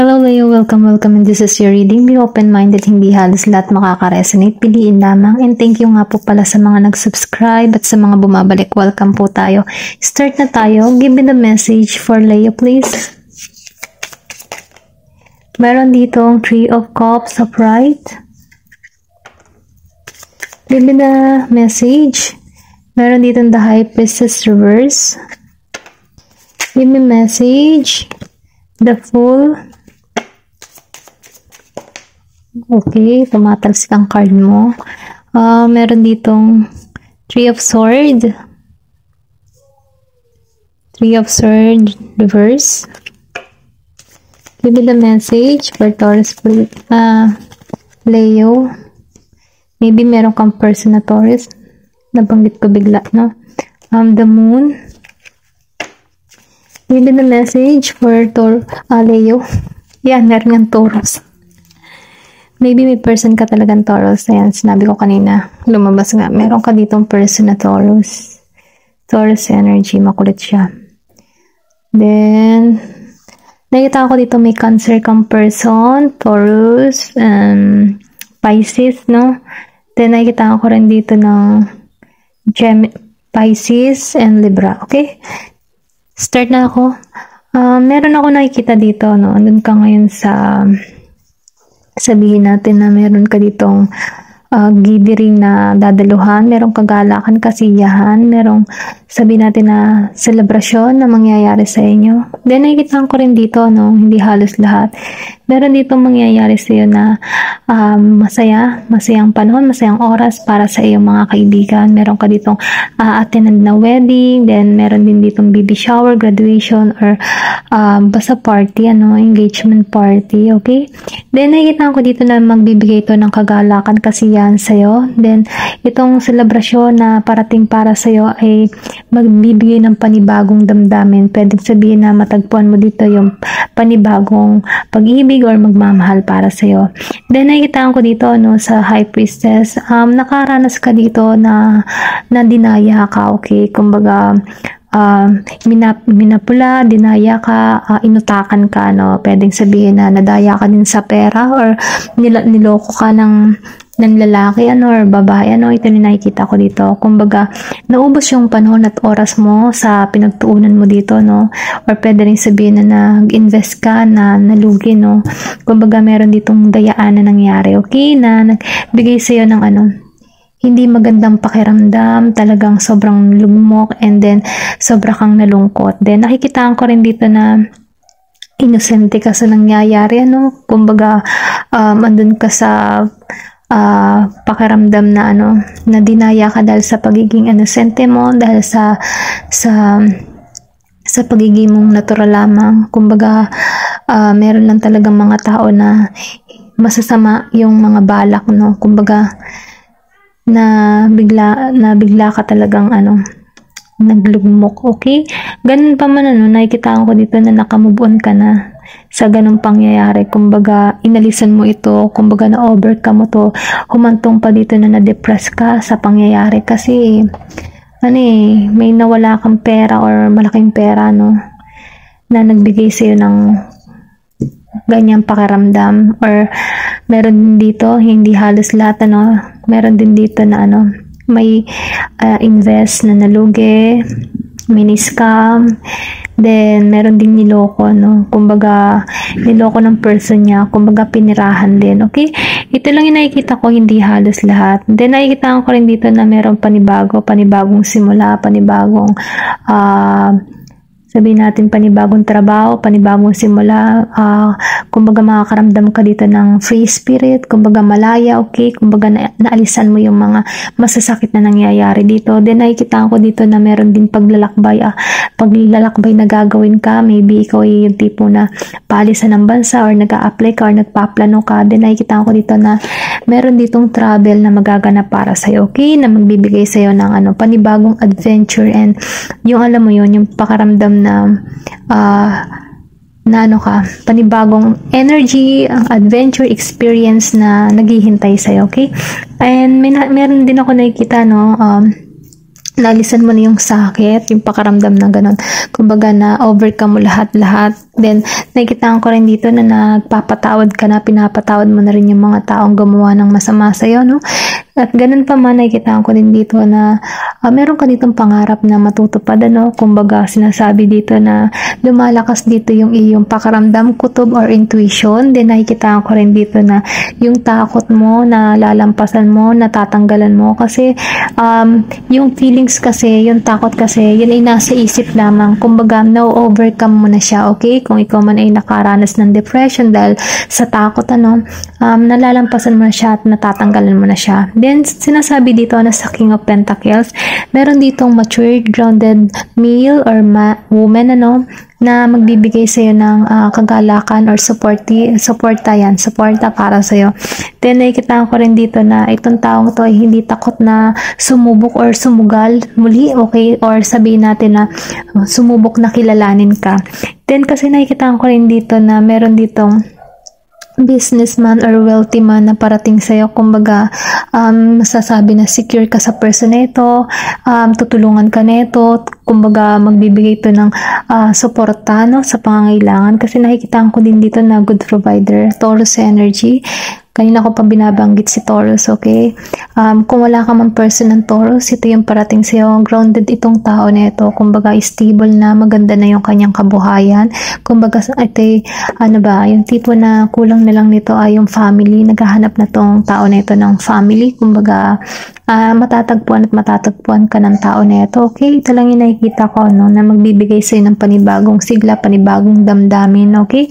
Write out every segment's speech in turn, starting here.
Hello Leo, welcome and this is your reading. Be open-minded, hindi halos lahat makaka-resonate. Piliin lamang. And thank you nga po pala sa mga nag-subscribe at sa mga bumabalik. Welcome po tayo. Start na tayo. Give me the message for Leo, please. Meron ditong 3 of Cups upright. Give me the message. Meron ditong the High Priestess reverse. Give me message. The Fool. Okay, tumatalsik ang card mo. Meron ditong 3 of Swords. 3 of Swords reverse. Give me the message for Taurus, Leo. Maybe meron kang person na Taurus. Nabanggit ko bigla, no? The Moon. Give me the message for Leo. Yan, meron ng Taurus. Maybe may person ka talagang Taurus. Ayan, sinabi ko kanina. Lumabas nga. Meron ka ditong person na Taurus. Taurus energy. Makulit siya. Then, nakita ko dito may Cancer kang person. Taurus. Pisces, no? Then, nakita ko rin dito ng Pisces and Libra. Okay? Start na ako. Meron ako nakikita dito, no? Andun ka ngayon sa... Sabihin natin na meron ka ditong gidiring na dadaluhan, merong kagalakan, kasiyahan, merong sabihin natin na selebrasyon na mangyayari sa inyo. Then nakikita ko rin dito, no, hindi halos lahat. Meron ditong mangyayari sa iyo na masayang panahon, masayang oras para sa iyong mga kaibigan. Meron ka ditong attend na wedding, then meron din ditong baby shower, graduation, or basta party, engagement party, okay? Then nakikita ko dito na magbibigay ito ng kagalakan, kasiyahan sa iyo. Then itong selebrasyon na parating para sa iyo ay magbibigay ng panibagong damdamin. Pwedeng sabihin na matagpuan mo dito yung panibagong pag-ibig or magmamahal para sa iyo. Then nakikita ko dito, no, sa High Priestess, nakaranas ka dito na dinaya ka, okay? Kumbaga, minapula, dinaya ka, inutakan ka, no? Pwedeng sabihin na nadaya ka din sa pera or niloko ka ng lalaki, or babae, ito yung nakikita ko dito. Kumbaga, naubos yung panahon at oras mo sa pinagtuunan mo dito, no? Or pwede rin sabihin na nag-invest ka, na nalugi, no? Kumbaga, meron ditong dayaan na nangyari, okay? Na nagbigay sa'yo ng hindi magandang pakiramdam, talagang sobrang lugmok, and then sobra kang nalungkot. Then nakikita ko rin dito na inosente ka sa nangyayari, kumbaga andun ka sa pakiramdam na na dinaya ka dahil sa pagiging inosente mo, dahil sa pagiging mong natural lamang. Kumbaga meron lang talagang mga tao na masasama yung mga balak, no? Kumbaga na bigla ka talagang naglugmok, okay? Ganun pa man, nakikita ko dito na nakamove on ka na sa ganung pangyayari. Kumbaga, inalisan mo ito, kumbaga na-overcome mo to, humantong pa dito na na-depress ka sa pangyayari kasi may nawala kang pera or malaking pera, no, na nagbigay sa'yo ng ganyang pakiramdam. Or meron din dito, hindi halos lahat, meron din dito na may invest na nalugi, mini-scam, then meron din niloko, no? Kumbaga, niloko ng person niya, kumbaga pinirahan din, okay? Ito lang yung nakikita ko, hindi halos lahat. Then nakikita ko rin dito na meron panibagong simula, panibagong sabihin natin panibagong trabaho, panibagong simula, kumbaga makakaramdam ka dito ng free spirit, kumbaga malaya, okay? Kumbaga naalisan mo yung mga masasakit na nangyayari dito. Then nakikita ko dito na meron din paglalakbay na gagawin ka. Maybe ikaw ay yung tipo na paalisan ng bansa or nag-a-apply ka or nagpaplano ka. Then nakikita ko dito na meron ditong travel na magaganap para sa'yo, okay? Na magbibigay sa'yo ng panibagong adventure, and yung alam mo yun, yung pakaramdam na panibagong energy, adventure experience na naghihintay sa'yo, okay? And meron din ako nakikita, nalisan mo na yung sakit, yung pakaramdam na ganun. Kumbaga na overcome mo lahat-lahat. Then, nakikita ko rin dito na nagpapatawad ka na, pinapatawad mo na rin yung mga taong gumawa ng masama sa'yo, no? At ganun pa man, nakikita ko din dito na meron ka ditong pangarap na matutupad, ano? Kumbaga, sinasabi dito na lumalakas dito yung iyong pakaramdam, kutob or intuition. Then, nakikita ko rin dito na yung takot mo, na lalampasan mo, natatanggalan mo. Kasi, yung feelings kasi, yung takot kasi, yun ay nasa isip lamang. Kumbaga, no-overcome mo na siya, okay? Kung ikaw man ay nakaranas ng depression dahil sa takot, ano, nalalampasan mo na siya at natatanggalan mo na siya. Then, sinasabi dito na sa King of Pentacles, meron ditong matured, grounded male or woman, ano, na magbibigay sa'yo ng kagalakan or suporta para sa'yo. Then, nakikita ko rin dito na itong taong to ay hindi takot na sumubok or sumugal muli, okay? Or sabihin natin na sumubok na kilalanin ka. Then, kasi nakikita ko rin dito na meron ditong businessman or wealthy man na parating sa'yo. Kumbaga, masasabi na secure ka sa person nito, tutulungan ka nito, kumbaga magbibigay ito ng suporta, no, sa pangangailangan. Kasi nakikita ko din dito na good provider, Taurus energy. Kanina ko pa binabanggit si Taurus, okay? Kung wala ka man person ng Taurus, ito yung parating sa'yo. Grounded itong tao na ito. Kumbaga, stable na, maganda na yung kanyang kabuhayan. Kumbaga, ito yung tipo na kulang na lang nito ay yung family. Naghahanap na tong tao na ito ng family. Kumbaga, matatagpuan ka ng tao na ito. Okay? Ito lang yung nakikita ko, no, na magbibigay sa'yo ng panibagong sigla, panibagong damdamin, okay?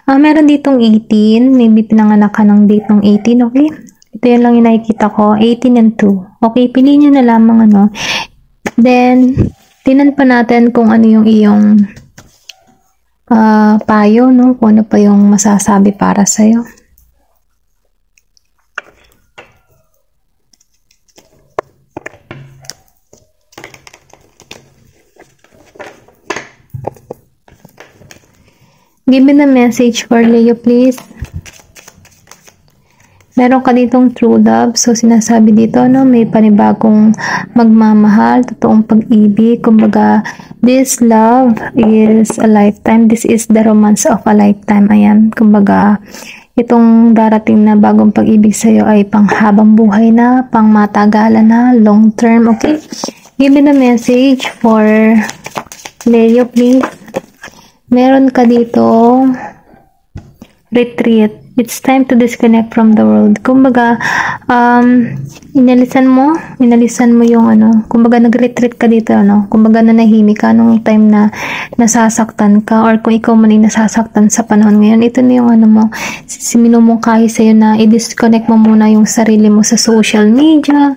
Meron ditong 18, maybe pinanganak ka ng date ng 18, okay? Ito yun lang yung nakikita ko, 18 and 2. Okay, piliin nyo na lamang, ano. Then, tinan pa natin kung ano yung iyong payo, no? Kung ano pa yung masasabi para sa'yo. Give me the message for Leo, please. Meron ka ditong true love. So, sinasabi dito, no, may panibagong magmamahal, totoong pag-ibig. Kumbaga, this love is a lifetime. This is the romance of a lifetime. Ayan. Kumbaga, itong darating na bagong pag-ibig sa'yo ay panghabang buhay na, pangmatagalan na, long term. Okay? Give me the message for Leo, please. Meron ka dito retreat. It's time to disconnect from the world. Kumbaga, inalisan mo yung ano, kumbaga nag-retreat ka dito, ano, kumbaga nanahimik ka nung time na nasasaktan ka, or kung ikaw man ay nasasaktan sa panahon ngayon, ito na yung ano mo, minumungkahi sa'yo na i-disconnect mo muna yung sarili mo sa social media.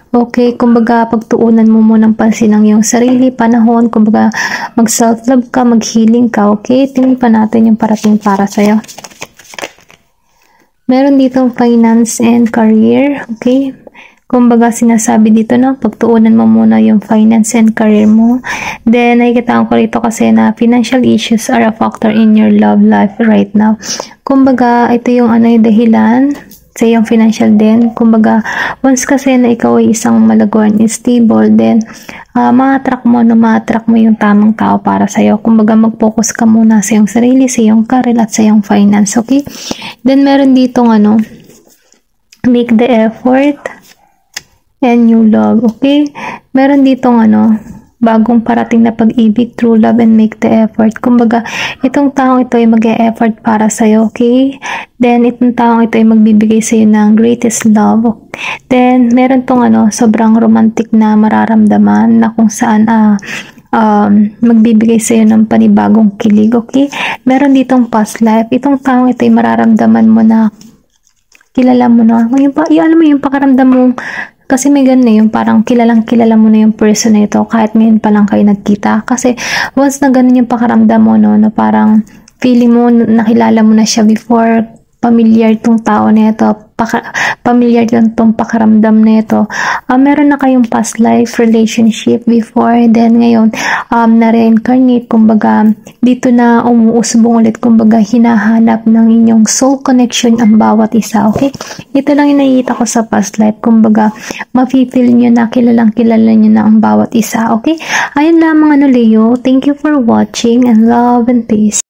Okay, kumbaga pagtuunan mo munang pansin ang iyong sarili, panahon, kumbaga mag-self-love ka, mag-healing ka, okay? Tingnan pa natin yung parating para sa'yo. Meron ditong finance and career, okay? Kumbaga sinasabi dito, no, pagtuunan mo muna yung finance and career mo. Then, nakikita ko rito kasi na financial issues are a factor in your love life right now. Kumbaga, ito yung ano, yung dahilan sa iyong financial din. Kumbaga, once kasi na ikaw ay isang malaguan, stable, then ma-attract mo yung tamang tao para sa'yo. Kumbaga, mag-focus ka muna sa iyong sarili, sa iyong career, at sa iyong finance, okay? Then, meron ditong ano, make the effort and new love, okay? Meron ditong ano, bagong parating na pag-ibig, true love, and make the effort. Kumbaga, itong taong ito ay mag-e-effort para sa'yo, okay? Then, itong taong ito ay magbibigay sa'yo ng greatest love. Then, meron tong ano, sobrang romantic na mararamdaman na kung saan magbibigay sa'yo ng panibagong kilig, okay? Meron ditong past life. Itong taong ito ay mararamdaman mo na kilala mo na. Alam mo yung pakaramdam mo. Kasi may ganun yung parang kilala mo na yung person na ito kahit ngayon pa lang kayo nagkita. Kasi once na ganun yung pakaramdam mo, no, na parang feeling mo nakilala mo na siya before, familiar tong tao na ito, familiar tong pakaramdam na ito. Meron na kayong past life relationship before, then ngayon, na-reincarnate, kumbaga, dito na umuusbong ulit, kumbaga, hinahanap ng inyong soul connection ang bawat isa, okay? Ito lang yung nakikita ko sa past life, kumbaga, mafe-feel nyo na, kilalang kilala nyo na ang bawat isa, okay? Ayun lamang Leo, thank you for watching and love and peace.